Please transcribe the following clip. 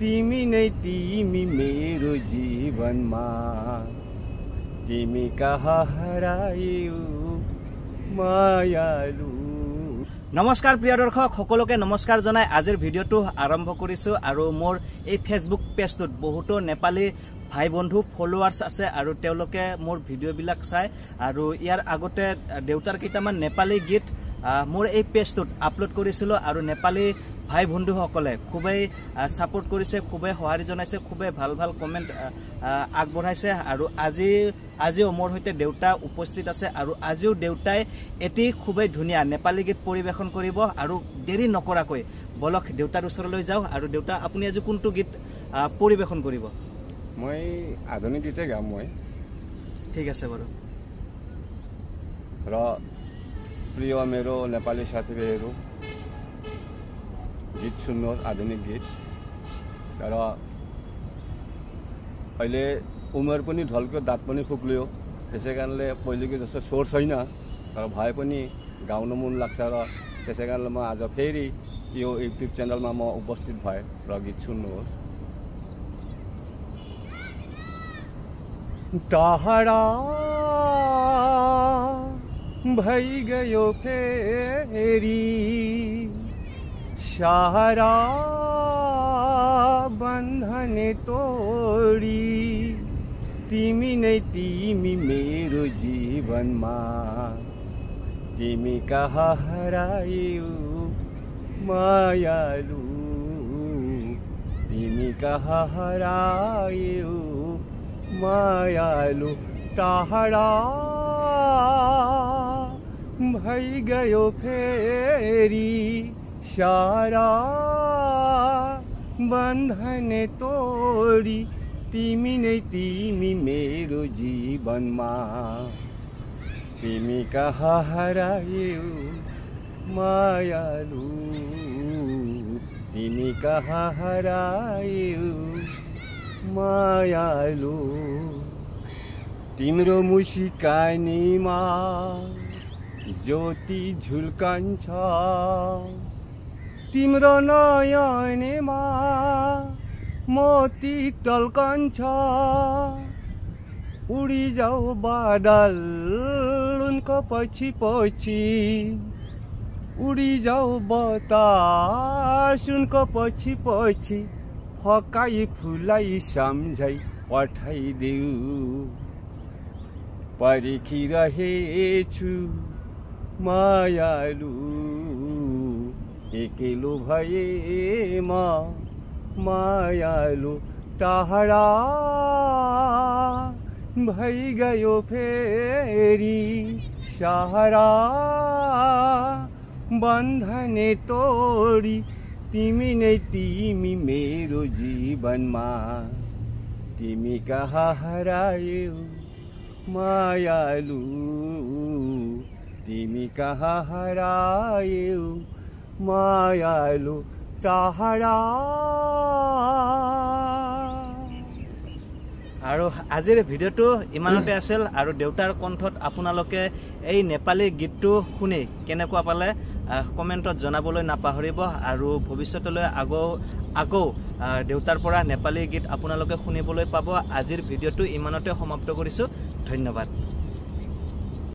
तिमी नै तिमी मेरो जीवनमा तिमी कहाँ हरायौ मायालु। नमस्कार प्रिय दर्शक সকলোকে নমস্কাৰ জনাই আজিৰ ভিডিঅটো আৰম্ভ কৰিছো আৰু মোৰ এই ফেসবুক পেজটোত বহুতো নেপালী ভাই বন্ধু ফলোৱাৰ্স আছে আৰু তেওঁলোকে মোৰ ভিডিঅ'বিলাক চাই আৰু ইয়াৰ আগতে দেউতাৰ কেইটামান নেপালী গীত মোৰ এই পেজটোত আপলোড কৰিছিলো আৰু নেপালী ভাই বন্ধুসকলে খুবেই সাপোর্ট কৰিছে, খুবেই সহাৰি জনাইছে, খুবেই ভাল ভাল কমেন্ট আগবঢ়াইছে আৰু আজিও মোৰ হৈতে দেউতা উপস্থিত আছে আৰু আজিও দেউতাই এটি খুবেই ধুনীয়া নেপালী গীত পৰিবেশন কৰিব আৰু দেৰি নকৰাকৈ বলক দেউতাৰ ওচৰলৈ যাও। আৰু দেউতা আপুনি আজি কোনটো গীত পৰিবেশন কৰিব? মই আধুনিক গীতে গাম মই। ঠিক আছে বাৰু। र प्रिय मेरो नेपाली साथीभाइहरू गीत सुन्नुहोस्, आधुनिक गीत। तर अहिले उमेर पनि ढल्क्यो, दाँत पनि फुक्लियो, त्यसै कारणले पहिलेको जस्तो स्वर छैन, तर भए पनि गाउन मन लाग्छ र त्यसै कारणले म आज फेरि यो युट्युब च्यानलमा म उपस्थित भए र गीत सुन्नुहोस्। टाढा भई गयो फेरि सारा बन्धन तोडी तिमी नै तिमी मेरो जीवनमा तिमी कहाँ हरायौ मायालु, तिमी कहाँ हरायौ मायालु। टाढा भई गयो फेरि सारा बन्धन तोडी तिमी नै तिमी मेरो जीवनमा तिमी कहाँ हरायौ मायालु, तिमी कहाँ हरायौ मायालु। तिम्रो मुस्कानीमा ज्योति झुल्कन्छ, तिम्रो नयनेमा मोती टल्कन्छ। उडी जाऊ बादल उनको पछि पछि, उडी जाऊ बतास उनको पछि पछि, फकाई फुलाई सम्झाई पठाइदेऊ। पर्खिरहेछु मायालु, एकेलो भएमा मायालु। टाढा भई गयो फेरि सारा बन्धन तोडी तिमी नै तिमी मेरो जीवनमा तिमी कहाँ हरायौ मायालु, तिमी कहाँ हरायौ मायालु। टाढा। আৰু আজিৰ ভিডিঅ'টো ইমানতে আছিল আৰু দেউতাৰ কণ্ঠত আপোনালোকে এই নেপালী গীতটো শুনি কেনেকুৱা পালে কমেণ্টত জনাবলৈ নাপাহৰিব আৰু ভৱিষ্যতলৈ আকৌ দেউতাৰ পৰা নেপালী গীত আপোনালোকে শুনিবলৈ পাব। আজিৰ ভিডিঅ'টো ইমানতে সমাপ্ত কৰিছোঁ। ধন্যবাদ।